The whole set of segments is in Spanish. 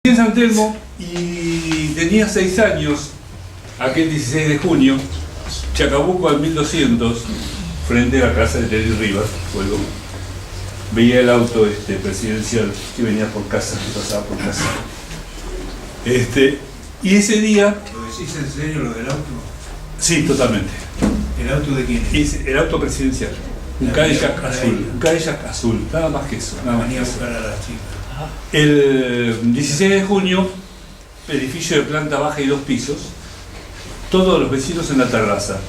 En San Telmo y tenía 6 años, aquel 16 de junio, Chacabuco al 1200, frente a la casa de Terry Rivas, veía el auto presidencial que venía por casa, que pasaba por casa. Y ese día... ¿Lo decís en serio lo del auto? Sí, totalmente. ¿El auto de quién es? El auto presidencial. Un Cadillac azul, nada más que eso. Nada más Venía a que eso. buscar a las chicas. El 16 de junio, edificio de planta baja y 2 pisos, todos los vecinos en la terraza,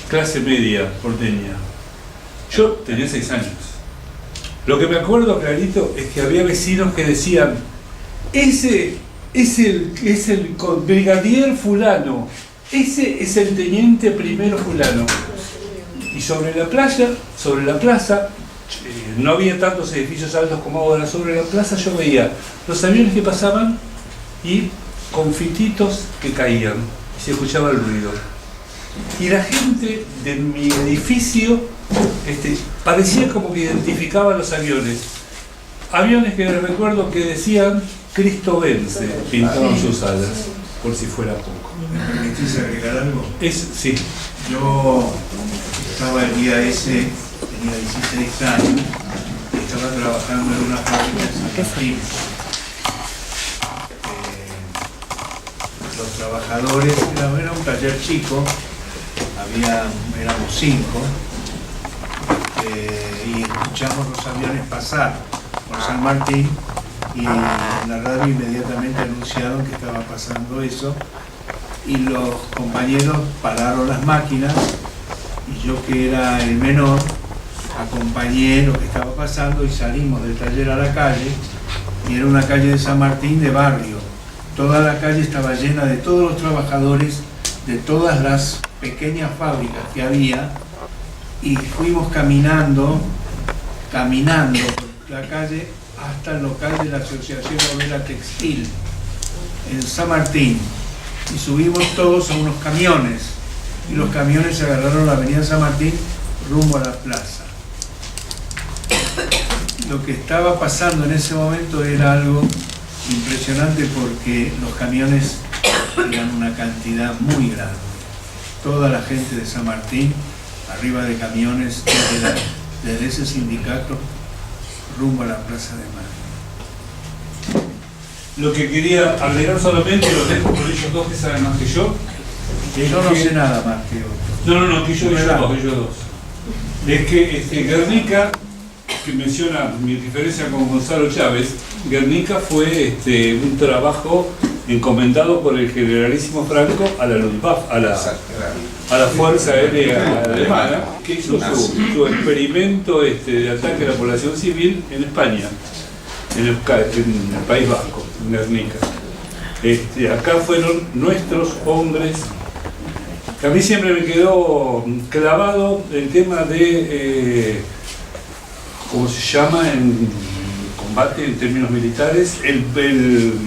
clase media porteña. Yo tenía 6 años. Lo que me acuerdo clarito es que había vecinos que decían: ese es el brigadier fulano, ese es el teniente primero fulano. Y sobre la plaza, no había tantos edificios altos como ahora, sobre la plaza yo veía los aviones que pasaban y confititos que caían, y se escuchaba el ruido. Y la gente de mi edificio parecía como que identificaba los aviones. Aviones que recuerdo que decían Cristo vence, pintaban sus alas, por si fuera poco. ¿Me permitís agregar algo? Sí. Yo estaba el día ese, tenía 16 años, y estaba trabajando en una fábrica en San Martín. Los trabajadores, era un taller chico, éramos 5, y escuchamos los aviones pasar por San Martín, y en la radio inmediatamente anunciaron que estaba pasando eso, y los compañeros pararon las máquinas, y yo, que era el menor, acompañé lo que estaba pasando y salimos del taller a la calle, y era una calle de San Martín de barrio. Toda la calle estaba llena de todos los trabajadores de todas las pequeñas fábricas que había, y fuimos caminando por la calle hasta el local de la Asociación Obrera Textil en San Martín, y subimos todos a unos camiones, y los camiones agarraron la avenida San Martín rumbo a la plaza. Lo que estaba pasando en ese momento era algo impresionante, porque los camiones eran una cantidad muy grande. Toda la gente de San Martín, arriba de camiones, desde ese sindicato, rumbo a la Plaza de Mayo. Lo que quería agregar solamente, lo dejo por ellos dos que saben más que yo. Yo no sé nada más que otro. No, que ellos dos. Es que Guernica, que menciona mi diferencia con Gonzalo Chávez, Guernica fue un trabajo encomendado por el generalísimo Franco a la Luftwaffe, a la Fuerza Aérea Alemana, que hizo su experimento de ataque a la población civil en España, en el País Vasco, en Guernica. Acá fueron nuestros hombres. Que a mí siempre me quedó clavado el tema de, ¿cómo se llama en combate en términos militares? El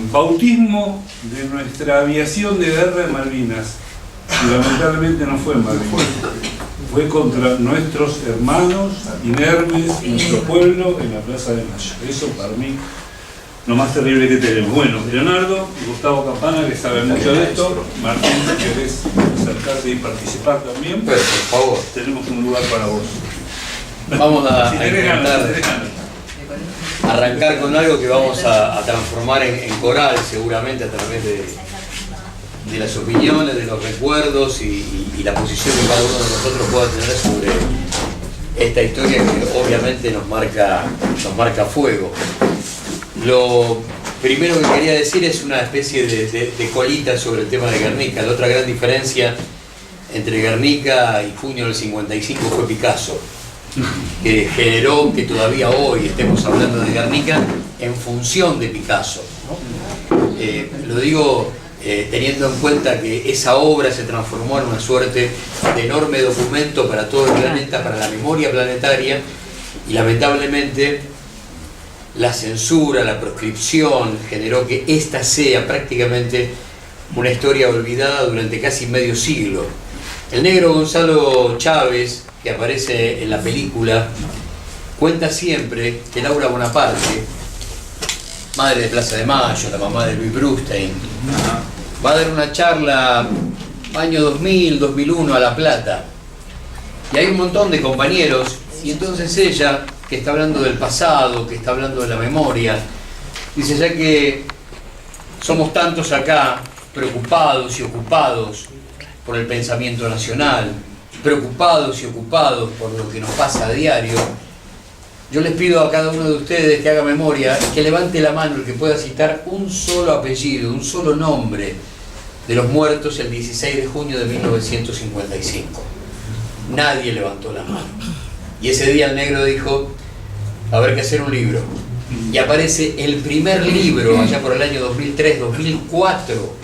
bautismo de nuestra aviación de guerra en Malvinas. Y lamentablemente no fue en Malvinas, fue contra nuestros hermanos inermes, nuestro pueblo, en la Plaza de Mayo. Eso para mí lo más terrible que tenemos. Bueno, Leonardo y Gustavo Campana, que saben mucho de esto. Martín, si querés acercarte y participar también, pero por favor, tenemos un lugar para vos. Vamos a intentar arrancar con algo que vamos a transformar en coral, seguramente a través de las opiniones, de los recuerdos y la posición que cada uno de nosotros pueda tener sobre esta historia que obviamente nos marca fuego. Lo primero que quería decir es una especie de colita sobre el tema de Guernica. La otra gran diferencia entre Guernica y junio del 55 fue Picasso, que generó que todavía hoy estemos hablando de Guernica en función de Picasso, ¿no? Lo digo teniendo en cuenta que esa obra se transformó en una suerte de enorme documento para todo el planeta, para la memoria planetaria, y lamentablemente la censura, la proscripción generó que esta sea prácticamente una historia olvidada durante casi medio siglo. El negro Gonzalo Chávez, que aparece en la película, cuenta siempre que Laura Bonaparte madre de Plaza de Mayo, la mamá de Luis Brustein. Va a dar una charla año 2000, 2001 a La Plata. Y hay un montón de compañeros, y entonces ella, que está hablando del pasado, que está hablando de la memoria, dice, ya que somos tantos acá preocupados y ocupados por el pensamiento nacional, preocupados y ocupados por lo que nos pasa a diario, yo les pido a cada uno de ustedes que haga memoria y que levante la mano el que pueda citar un solo apellido, un solo nombre de los muertos el 16 de junio de 1955. Nadie levantó la mano. Y ese día el negro dijo, va a haber que hacer un libro. Y aparece el primer libro, allá por el año 2003, 2004,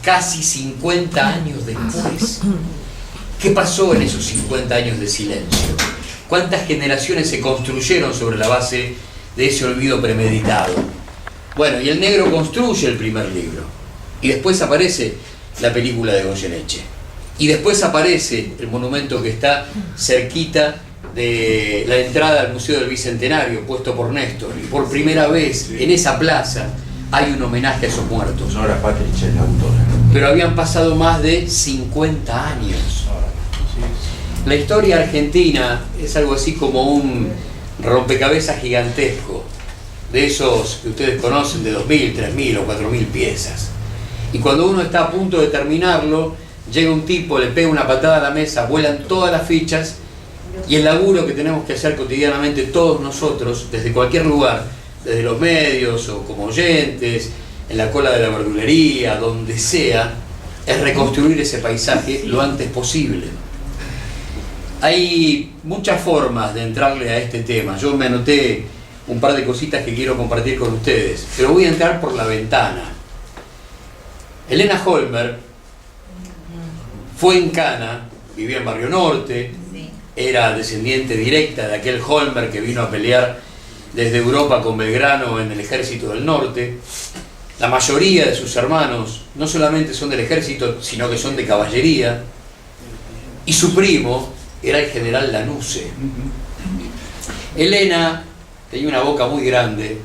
casi 50 años después. ¿Qué pasó en esos 50 años de silencio? ¿Cuántas generaciones se construyeron sobre la base de ese olvido premeditado? Bueno, y el negro construye el primer libro. Y después aparece la película de Goyeneche. Y después aparece el monumento que está cerquita de la entrada al Museo del Bicentenario, puesto por Néstor. Y por primera vez en esa plaza hay un homenaje a esos muertos. Nora Patrich es la autora. Pero habían pasado más de 50 años. La historia argentina es algo así como un rompecabezas gigantesco, de esos que ustedes conocen de 2.000, 3.000 o 4.000 piezas. Y cuando uno está a punto de terminarlo, llega un tipo, le pega una patada a la mesa, vuelan todas las fichas, y el laburo que tenemos que hacer cotidianamente todos nosotros, desde cualquier lugar, desde los medios o como oyentes, en la cola de la verdulería, donde sea, es reconstruir ese paisaje lo antes posible. Hay muchas formas de entrarle a este tema. Yo me anoté un par de cositas que quiero compartir con ustedes, pero voy a entrar por la ventana. Elena Holmer fue en Cana, vivía en Barrio Norte, era descendiente directa de aquel Holmer que vino a pelear desde Europa con Belgrano en el Ejército del Norte. La mayoría de sus hermanos no solamente son del ejército, sino que son de caballería. Y su primo era el general Lanusse. Elena tenía una boca muy grande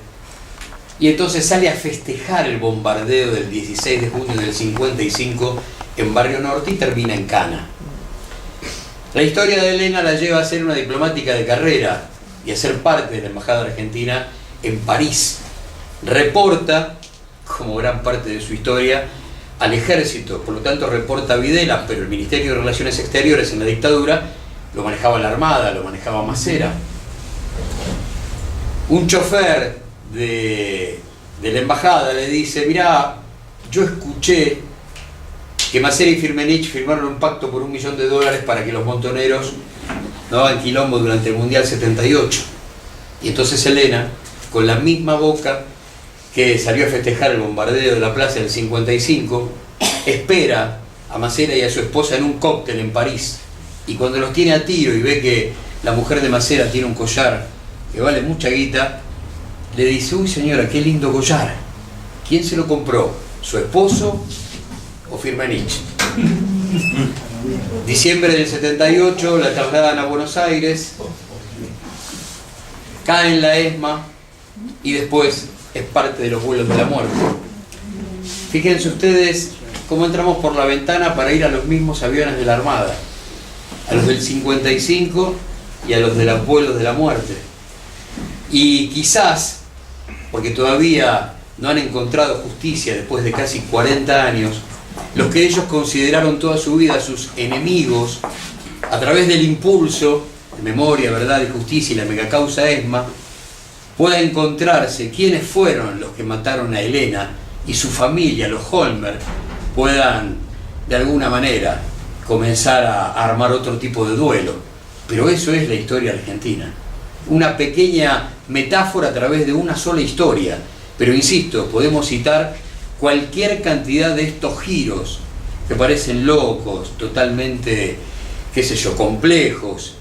y entonces sale a festejar el bombardeo del 16 de junio del 55 en Barrio Norte y termina en Cana. La historia de Elena la lleva a ser una diplomática de carrera y a ser parte de la Embajada Argentina en París. Reporta, como gran parte de su historia, al ejército, por lo tanto reporta a Videla, pero el Ministerio de Relaciones Exteriores en la dictadura lo manejaba la Armada, lo manejaba Macera. Un chofer de la embajada le dice, mirá, yo escuché que Macera y Firmenich firmaron un pacto por $1 millón para que los montoneros no hagan quilombo durante el Mundial 78. Y entonces Elena, con la misma boca que salió a festejar el bombardeo de la plaza del 55, espera a Macera y a su esposa en un cóctel en París. Y cuando los tiene a tiro y ve que la mujer de Macera tiene un collar que vale mucha guita, le dice, uy señora, qué lindo collar. ¿Quién se lo compró? ¿Su esposo o Firmenich? Diciembre del 78, la trasladan a Buenos Aires, cae en la ESMA y después es parte de los vuelos de la muerte. Fíjense ustedes cómo entramos por la ventana para ir a los mismos aviones de la Armada, a los del 55 y a los de los vuelos de la muerte. Y quizás, porque todavía no han encontrado justicia después de casi 40 años, los que ellos consideraron toda su vida sus enemigos, a través del impulso de Memoria, Verdad y Justicia y la megacausa ESMA, pueda encontrarse quiénes fueron los que mataron a Elena y su familia, los Holmer, puedan de alguna manera comenzar a armar otro tipo de duelo. Pero eso es la historia argentina. Una pequeña metáfora a través de una sola historia. Pero insisto, podemos citar cualquier cantidad de estos giros que parecen locos, totalmente, qué sé yo, complejos,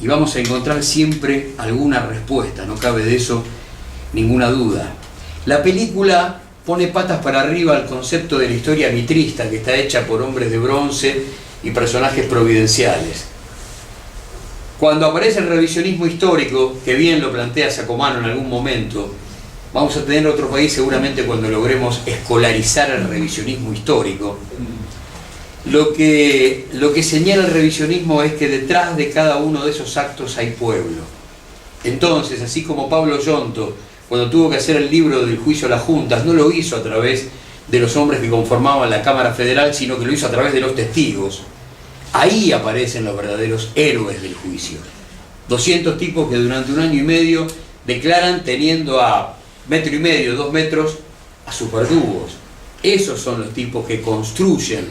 y vamos a encontrar siempre alguna respuesta, no cabe de eso ninguna duda. La película pone patas para arriba al concepto de la historia mitrista, que está hecha por hombres de bronce y personajes providenciales. Cuando aparece el revisionismo histórico, que bien lo plantea Sacomano en algún momento, vamos a tener otro país seguramente cuando logremos escolarizar el revisionismo histórico. Lo que señala el revisionismo es que detrás de cada uno de esos actos hay pueblo. Entonces, así como Pablo Yonto, cuando tuvo que hacer el libro del juicio a las juntas, no lo hizo a través de los hombres que conformaban la Cámara Federal, sino que lo hizo a través de los testigos. Ahí aparecen los verdaderos héroes del juicio. 200 tipos que durante 1 año y medio declaran teniendo a 1,5 metros, 2 metros a sus verdugos. Esos son los tipos que construyen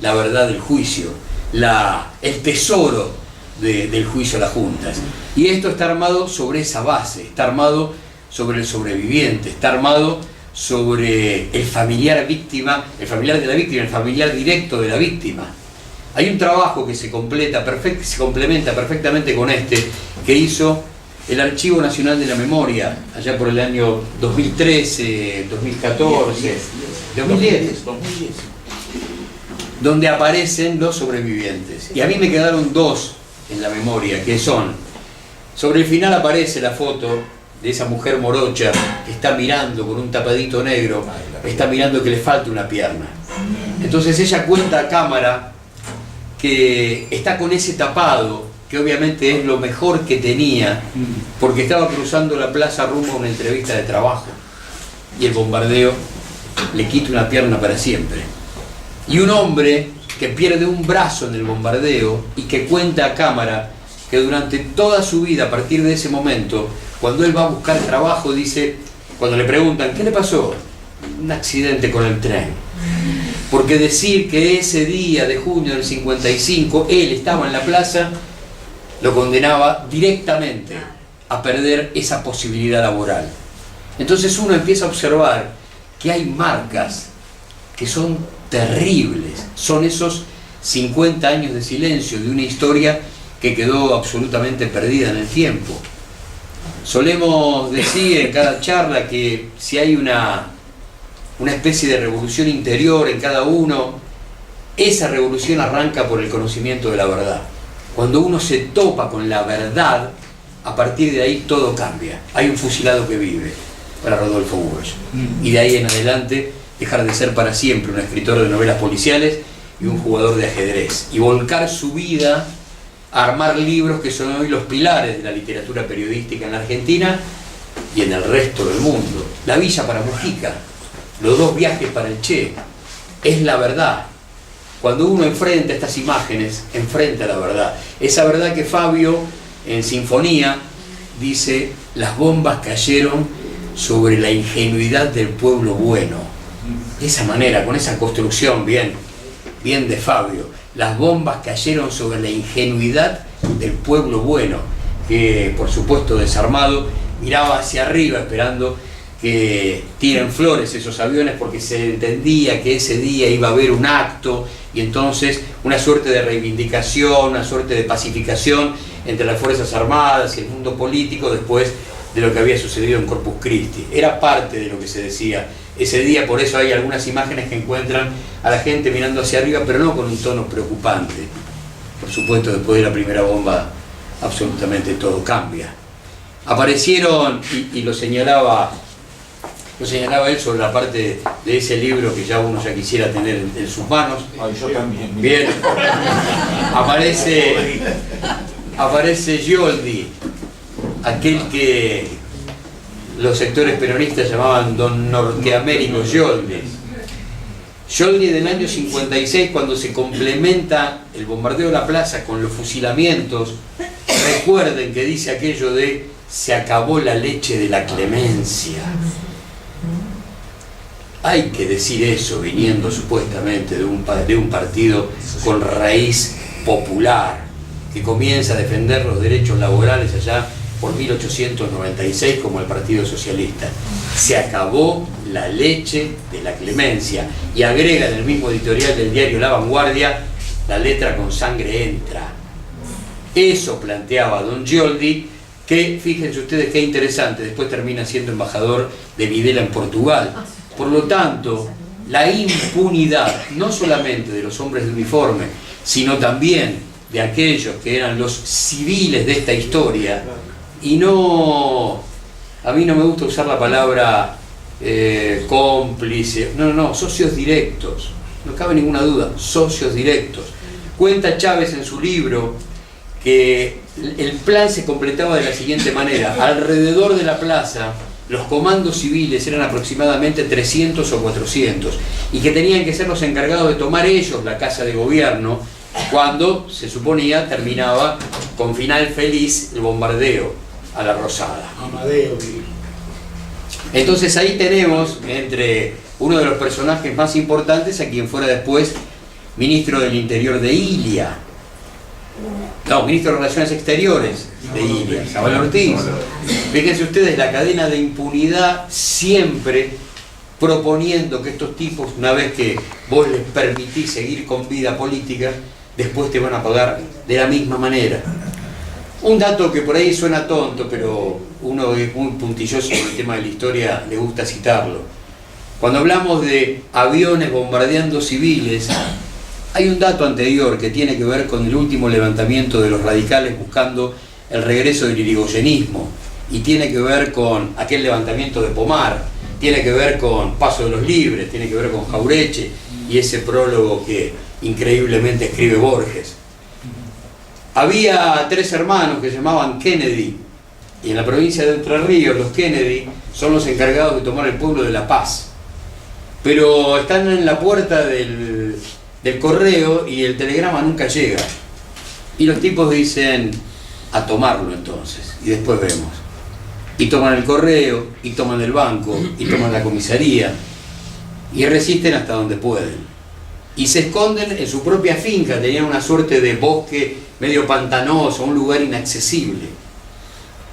la verdad del juicio, el tesoro del juicio a las juntas. Y esto está armado sobre esa base, está armado sobre el sobreviviente, está armado sobre el familiar víctima, el familiar de la víctima, el familiar directo de la víctima. Hay un trabajo que se complementa perfectamente con este, que hizo el Archivo Nacional de la Memoria, allá por el año 2013, 2014, 2010, donde aparecen los sobrevivientes. Y a mí me quedaron 2 en la memoria, que son, sobre el final aparece la foto de esa mujer morocha que está mirando con un tapadito negro, está mirando que le falta una pierna. Entonces ella cuenta a cámara que está con ese tapado, que obviamente es lo mejor que tenía, porque estaba cruzando la plaza rumbo a una entrevista de trabajo, y el bombardeo le quita una pierna para siempre. Y un hombre que pierde un brazo en el bombardeo y que cuenta a cámara que durante toda su vida, a partir de ese momento, cuando él va a buscar trabajo, dice, cuando le preguntan, ¿qué le pasó? Un accidente con el tren. Porque decir que ese día de junio del 55 él estaba en la plaza, lo condenaba directamente a perder esa posibilidad laboral. Entonces uno empieza a observar que hay marcas que son terribles, son esos 50 años de silencio de una historia que quedó absolutamente perdida en el tiempo. Solemos decir en cada charla que si hay una especie de revolución interior en cada uno, esa revolución arranca por el conocimiento de la verdad. Cuando uno se topa con la verdad, a partir de ahí todo cambia. Hay un fusilado que vive, para Rodolfo Walsh. Y de ahí en adelante dejar de ser para siempre un escritor de novelas policiales y un jugador de ajedrez. Y volcar su vida a armar libros que son hoy los pilares de la literatura periodística en la Argentina y en el resto del mundo. La Villa para Mujica, Los 2 viajes para el Che, es la verdad. Cuando uno enfrenta estas imágenes, enfrenta la verdad. Esa verdad que Fabio, en Sinfonía, dice, las bombas cayeron sobre la ingenuidad del pueblo bueno. De esa manera, con esa construcción bien de Fabio, las bombas cayeron sobre la ingenuidad del pueblo bueno, que por supuesto desarmado, miraba hacia arriba esperando que tiren flores esos aviones, porque se entendía que ese día iba a haber un acto y entonces una suerte de reivindicación, una suerte de pacificación entre las Fuerzas Armadas y el mundo político después de lo que había sucedido en Corpus Christi. Era parte de lo que se decía ese día, por eso hay algunas imágenes que encuentran a la gente mirando hacia arriba, pero no con un tono preocupante. Por supuesto, después de la primera bomba, absolutamente todo cambia. Aparecieron, y lo señalaba él sobre la parte de ese libro que ya uno ya quisiera tener en sus manos. Ay, yo también. Bien. Aparece Gioldi, aquel que los sectores peronistas llamaban Don Norteamérico Gioldi. Gioldi del año 56, cuando se complementa el bombardeo de la plaza con los fusilamientos, recuerden que dice aquello de se acabó la leche de la clemencia. Hay que decir eso viniendo supuestamente de un partido con raíz popular, que comienza a defender los derechos laborales allá por 1896 como el Partido Socialista. Se acabó la leche de la clemencia, y agrega en el mismo editorial del diario La Vanguardia, la letra con sangre entra. Eso planteaba don Gioldi, que fíjense ustedes qué interesante, después termina siendo embajador de Videla en Portugal. Por lo tanto, la impunidad no solamente de los hombres de uniforme, sino también de aquellos que eran los civiles de esta historia, y no a mí no me gusta usar la palabra cómplice, no, socios directos, no cabe ninguna duda, socios directos. Cuenta Chávez en su libro que el plan se completaba de la siguiente manera: alrededor de la plaza los comandos civiles eran aproximadamente 300 o 400 y que tenían que ser los encargados de tomar ellos la casa de gobierno cuando, se suponía, terminaba con final feliz el bombardeo a la Rosada. Amadeo. Entonces ahí tenemos entre uno de los personajes más importantes a quien fuera después ministro del Interior de Ilia. No, ministro de Relaciones Exteriores de Ilia, Zabal Ortiz. Fíjense ustedes la cadena de impunidad, siempre proponiendo que estos tipos, una vez que vos les permitís seguir con vida política, después te van a pagar de la misma manera. Un dato que por ahí suena tonto, pero uno es muy puntilloso con el tema de la historia, le gusta citarlo. Cuando hablamos de aviones bombardeando civiles, hay un dato anterior que tiene que ver con el último levantamiento de los radicales buscando el regreso del irigoyenismo, y tiene que ver con aquel levantamiento de Pomar, tiene que ver con Paso de los Libres, tiene que ver con Jaureche y ese prólogo que increíblemente escribe Borges. Había 3 hermanos que se llamaban Kennedy, y en la provincia de Entre Ríos los Kennedy son los encargados de tomar el pueblo de La Paz, pero están en la puerta del correo y el telegrama nunca llega, y los tipos dicen: a tomarlo entonces y después vemos. Y toman el correo, y toman el banco, y toman la comisaría, y resisten hasta donde pueden, y se esconden en su propia finca. Tenían una suerte de bosque medio pantanoso, un lugar inaccesible,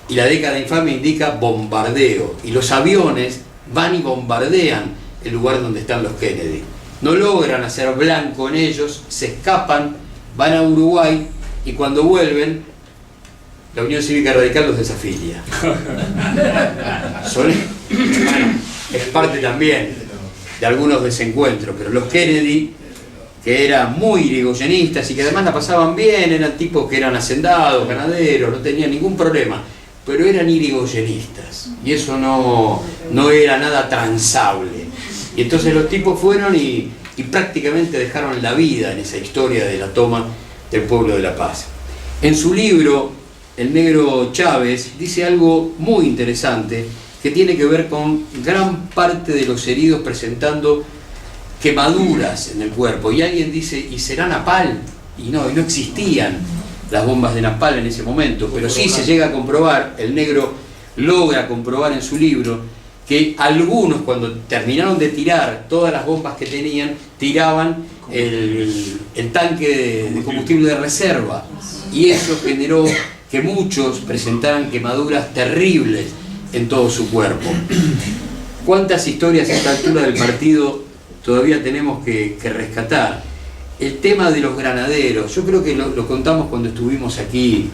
y la década infame indica bombardeo, y los aviones van y bombardean el lugar donde están los Kennedy. No logran hacer blanco en ellos, se escapan, van a Uruguay, y cuando vuelven, la Unión Cívica Radical los desafilia. Bueno, es parte también de algunos desencuentros, pero los Kennedy, que eran muy irigoyenistas y que además la pasaban bien, eran tipos que eran hacendados, ganaderos, no tenían ningún problema, pero eran irigoyenistas, y eso no era nada transable. Y entonces los tipos fueron y prácticamente dejaron la vida en esa historia de la toma del pueblo de La Paz. En su libro, el negro Chávez dice algo muy interesante que tiene que ver con gran parte de los heridos presentando quemaduras en el cuerpo, y alguien dice: ¿y será napal? Y no existían las bombas de napal en ese momento, pero sí se llega a comprobar, el negro logra comprobar en su libro, que algunos, cuando terminaron de tirar todas las bombas que tenían, tiraban el tanque de combustible de reserva, y eso generó que muchos presentaran quemaduras terribles en todo su cuerpo. ¿Cuántas historias a esta altura del partido todavía tenemos que rescatar? El tema de los granaderos, yo creo que lo contamos cuando estuvimos aquí,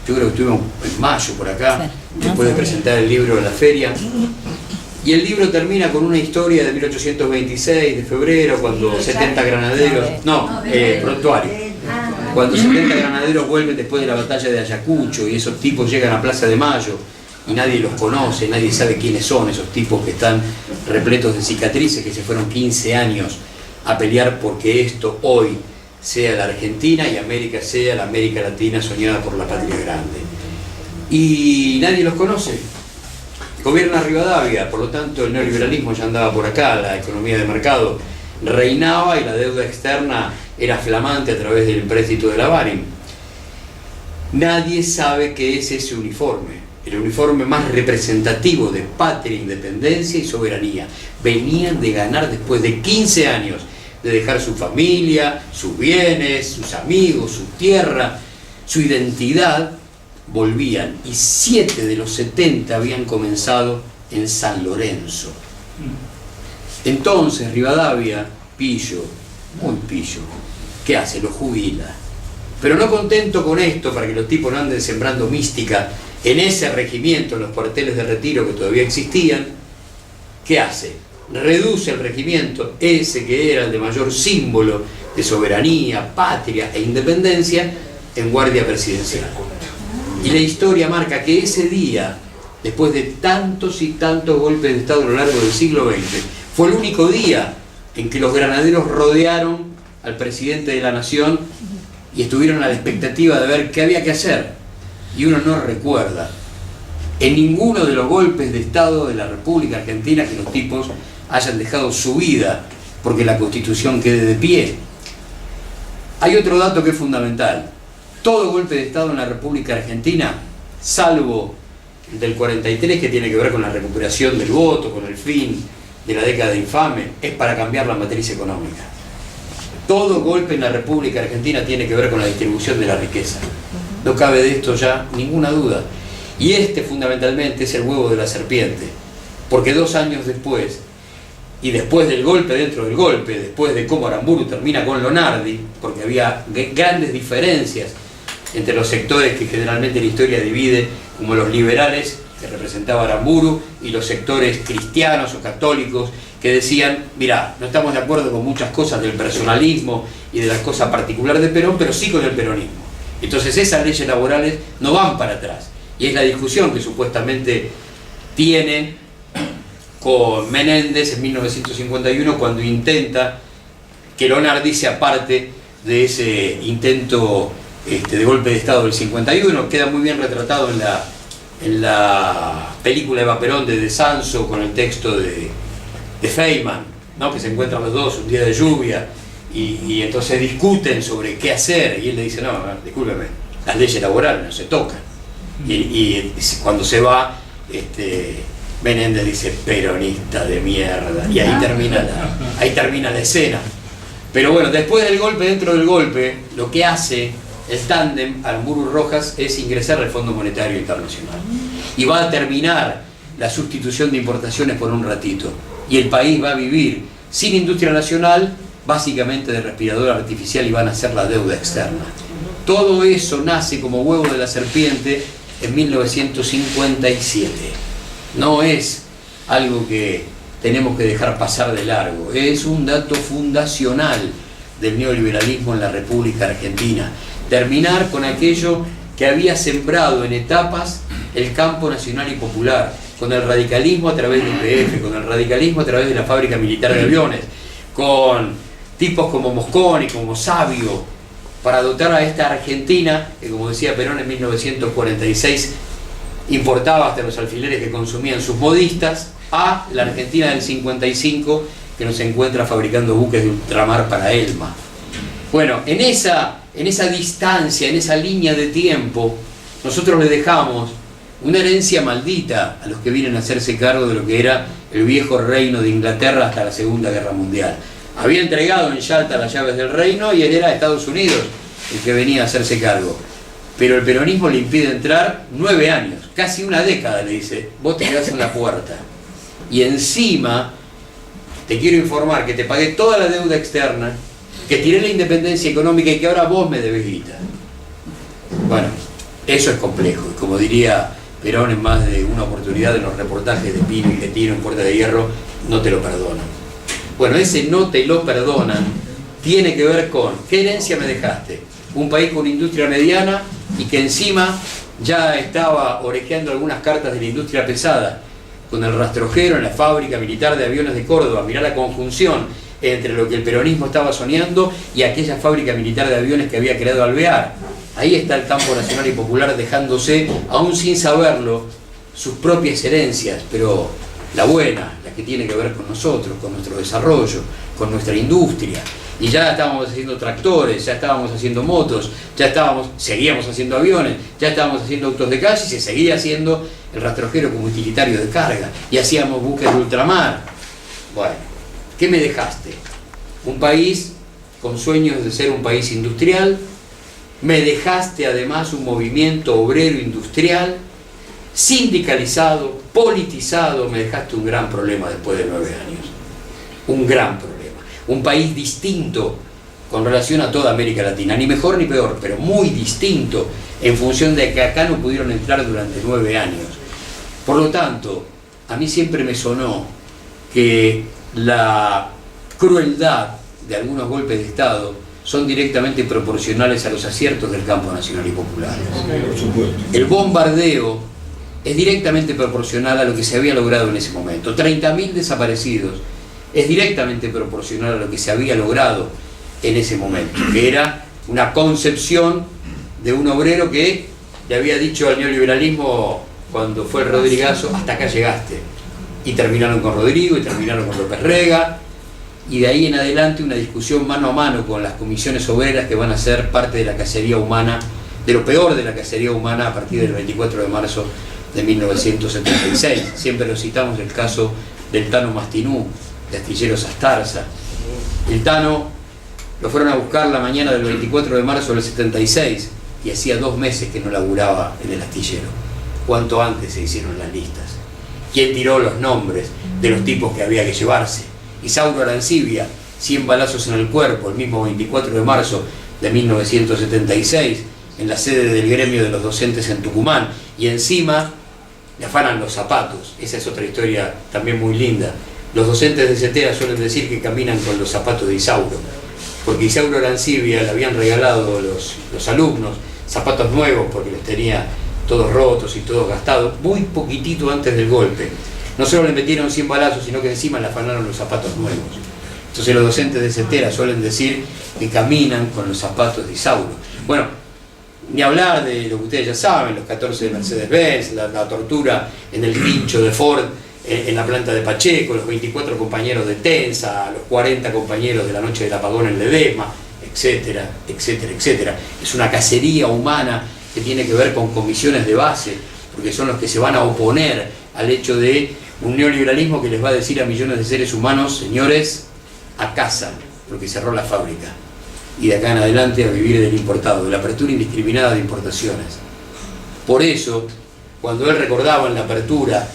yo creo que estuvimos en mayo por acá, después de presentar el libro en la feria, y el libro termina con una historia de 1826, de febrero, cuando 70 granaderos, prontuario, cuando 70 granaderos vuelven después de la batalla de Ayacucho, y esos tipos llegan a Plaza de Mayo y nadie los conoce, nadie sabe quiénes son esos tipos que están repletos de cicatrices, que se fueron 15 años a pelear porque esto hoy sea la Argentina y América sea la América Latina soñada por la patria grande. Y nadie los conoce. Gobierna Rivadavia, por lo tanto el neoliberalismo ya andaba por acá, la economía de mercado reinaba y la deuda externa era flamante a través del empréstito de la Baring. Nadie sabe qué es ese uniforme, el uniforme más representativo de patria, independencia y soberanía. Venían de ganar después de 15 años, de dejar su familia, sus bienes, sus amigos, su tierra, su identidad, volvían, y 7 de los 70 habían comenzado en San Lorenzo. Entonces Rivadavia, pillo, muy pillo, ¿qué hace? Lo jubila. Pero no contento con esto, para que los tipos no anden sembrando mística en ese regimiento, en los cuarteles de retiro que todavía existían, ¿qué hace? Reduce el regimiento, ese que era el de mayor símbolo de soberanía, patria e independencia, en guardia presidencial. Y la historia marca que ese día después de tantos y tantos golpes de Estado a lo largo del siglo XX, fue el único día en que los granaderos rodearon al presidente de la nación y estuvieron a la expectativa de ver qué había que hacer. Y uno no recuerda en ninguno de los golpes de Estado de la República Argentina que los tipos hayan dejado su vida porque la Constitución quede de pie. Hay otro dato que es fundamental. Todo golpe de Estado en la República Argentina, salvo el del 43, que tiene que ver con la recuperación del voto, con el fin de la década infame, es para cambiar la matriz económica. Todo golpe en la República Argentina tiene que ver con la distribución de la riqueza. No cabe de esto ya ninguna duda. Y este fundamentalmente es el huevo de la serpiente, porque 2 años después, y después del golpe dentro del golpe, después de cómo Aramburu termina con Lonardi, porque había grandes diferencias entre los sectores que generalmente la historia divide, como los liberales, que representaba Aramburu, y los sectores cristianos o católicos, que decían, mirá, no estamos de acuerdo con muchas cosas del personalismo y de las cosas particulares de Perón, pero sí con el peronismo. Entonces esas leyes laborales no van para atrás. Y es la discusión que supuestamente tiene con Menéndez en 1951, cuando intenta que Lonardi se aparte de ese intento de golpe de Estado del 51. Queda muy bien retratado en la película Eva Perón de Sanso, con el texto de Feynman, ¿no? Que se encuentran los dos un día de lluvia y entonces discuten sobre qué hacer, y él le dice, no, discúlpeme, las leyes laborales no se tocan. Y cuando se va, Menéndez dice, peronista de mierda, y ahí termina la escena. Pero bueno, después del golpe, dentro del golpe, lo que hace el tándem Aramburu-Rojas es ingresar al Fondo Monetario Internacional, y va a terminar la sustitución de importaciones por un ratito, y el país va a vivir sin industria nacional, básicamente de respirador artificial, y van a hacer la deuda externa. Todo eso nace como huevo de la serpiente en 1957. No es algo que tenemos que dejar pasar de largo, es un dato fundacional del neoliberalismo en la República Argentina. Terminar con aquello que había sembrado en etapas el campo nacional y popular, con el radicalismo a través del IPF, con el radicalismo a través de la fábrica militar de aviones, con tipos como Mosconi, como Savio, para dotar a esta Argentina, que como decía Perón en 1946, importaba hasta los alfileres que consumían sus modistas, a la Argentina del 55, que nos encuentra fabricando buques de ultramar para Elma. Bueno, en esa distancia, en esa línea de tiempo, nosotros le dejamos una herencia maldita a los que vienen a hacerse cargo de lo que era el viejo reino de Inglaterra hasta la Segunda Guerra Mundial. Había entregado en Yalta las llaves del reino y él era Estados Unidos el que venía a hacerse cargo. Pero el peronismo le impide entrar 9 años, casi una década, le dice, vos te quedás en la puerta. Y encima, te quiero informar que te pagué toda la deuda externa, que tiré la independencia económica y que ahora vos me debes guita. Bueno, eso es complejo. Y como diría Perón en más de una oportunidad en los reportajes de Pino y de Tino en Puerta de Hierro, no te lo perdonan. Bueno, ese no te lo perdonan tiene que ver con ¿qué herencia me dejaste? Un país con industria mediana y que encima ya estaba orejeando algunas cartas de la industria pesada, con el rastrojero en la fábrica militar de aviones de Córdoba. Mirá la conjunción entre lo que el peronismo estaba soñando y aquella fábrica militar de aviones que había creado Alvear. Ahí está el campo nacional y popular dejándose, aún sin saberlo, sus propias herencias, pero la buena, la que tiene que ver con nosotros, con nuestro desarrollo, con nuestra industria. Y ya estábamos haciendo tractores, ya estábamos haciendo motos, seguíamos haciendo aviones, ya estábamos haciendo autos de calle y se seguía haciendo el rastrojero como utilitario de carga. Y hacíamos buques de ultramar. Bueno, ¿qué me dejaste? Un país con sueños de ser un país industrial. Me dejaste además un movimiento obrero industrial, sindicalizado, politizado. Me dejaste un gran problema después de 9 años. Un gran problema. Un país distinto con relación a toda América Latina, ni mejor ni peor, pero muy distinto en función de que acá no pudieron entrar durante 9 años. Por lo tanto, a mí siempre me sonó que la crueldad de algunos golpes de Estado son directamente proporcionales a los aciertos del campo nacional y popular. El bombardeo es directamente proporcional a lo que se había logrado en ese momento. 30.000 desaparecidos es directamente proporcional a lo que se había logrado en ese momento, que era una concepción de un obrero que le había dicho al neoliberalismo cuando fue el Rodrigazo: hasta acá llegaste. Y terminaron con Rodrigo, y terminaron con López Rega, y de ahí en adelante una discusión mano a mano con las comisiones obreras que van a ser parte de la cacería humana, de lo peor de la cacería humana a partir del 24 de marzo de 1976. Siempre lo citamos el caso del Tano Mastinú, de Astilleros Astarza. El Tano lo fueron a buscar la mañana del 24 de marzo del 76 y hacía 2 meses que no laburaba en el astillero. ¿Cuánto antes se hicieron las listas? ¿Quién tiró los nombres de los tipos que había que llevarse? Isauro Arancibia, 100 balazos en el cuerpo, el mismo 24 de marzo de 1976, en la sede del gremio de los docentes en Tucumán, y encima le afanan los zapatos. Esa es otra historia también muy linda. Los docentes de CETERA suelen decir que caminan con los zapatos de Isauro, porque Isauro Arancibia le habían regalado los alumnos zapatos nuevos porque los tenía todos rotos y todos gastados, muy poquitito antes del golpe. No solo le metieron 100 balazos, sino que encima le afanaron los zapatos nuevos. Entonces los docentes de CETERA suelen decir que caminan con los zapatos de Isauro. Bueno, ni hablar de lo que ustedes ya saben, los 14 de Mercedes-Benz, la tortura en el pincho de Ford, en la planta de Pacheco, los 24 compañeros de Tensa, los 40 compañeros de la noche del apagón en Ledesma, etcétera, etcétera, etcétera. Es una cacería humana que tiene que ver con comisiones de base, porque son los que se van a oponer al hecho de un neoliberalismo que les va a decir a millones de seres humanos: señores, a casa, porque cerró la fábrica, y de acá en adelante a vivir del importado, de la apertura indiscriminada de importaciones. Por eso, cuando él recordaba en la apertura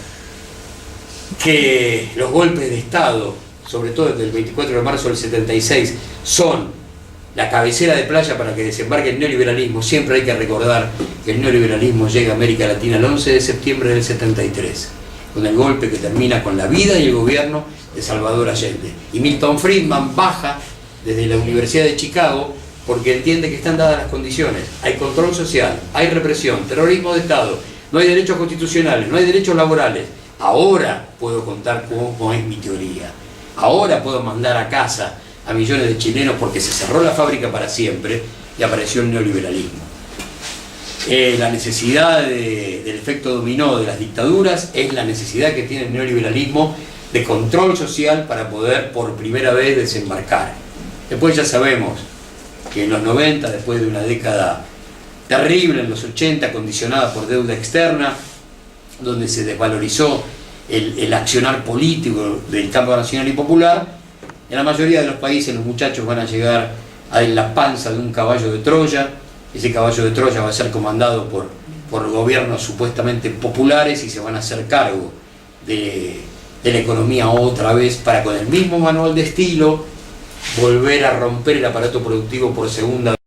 que los golpes de Estado, sobre todo desde el 24 de marzo del 76, son la cabecera de playa para que desembarque el neoliberalismo, siempre hay que recordar que el neoliberalismo llega a América Latina el 11 de septiembre del 73, con el golpe que termina con la vida y el gobierno de Salvador Allende. Y Milton Friedman baja desde la Universidad de Chicago porque entiende que están dadas las condiciones. Hay control social, hay represión, terrorismo de Estado, no hay derechos constitucionales, no hay derechos laborales. Ahora puedo contar cómo es mi teoría. Ahora puedo mandar a casa a millones de chilenos porque se cerró la fábrica para siempre y apareció el neoliberalismo. La necesidad del efecto dominó de las dictaduras es la necesidad que tiene el neoliberalismo de control social para poder por primera vez desembarcar. Después ya sabemos que en los 90, después de una década terrible, en los 80, condicionada por deuda externa, donde se desvalorizó el accionar político del campo nacional y popular, en la mayoría de los países los muchachos van a llegar a la panza de un caballo de Troya. Ese caballo de Troya va a ser comandado por gobiernos supuestamente populares y se van a hacer cargo de la economía otra vez para, con el mismo manual de estilo, volver a romper el aparato productivo por segunda vez.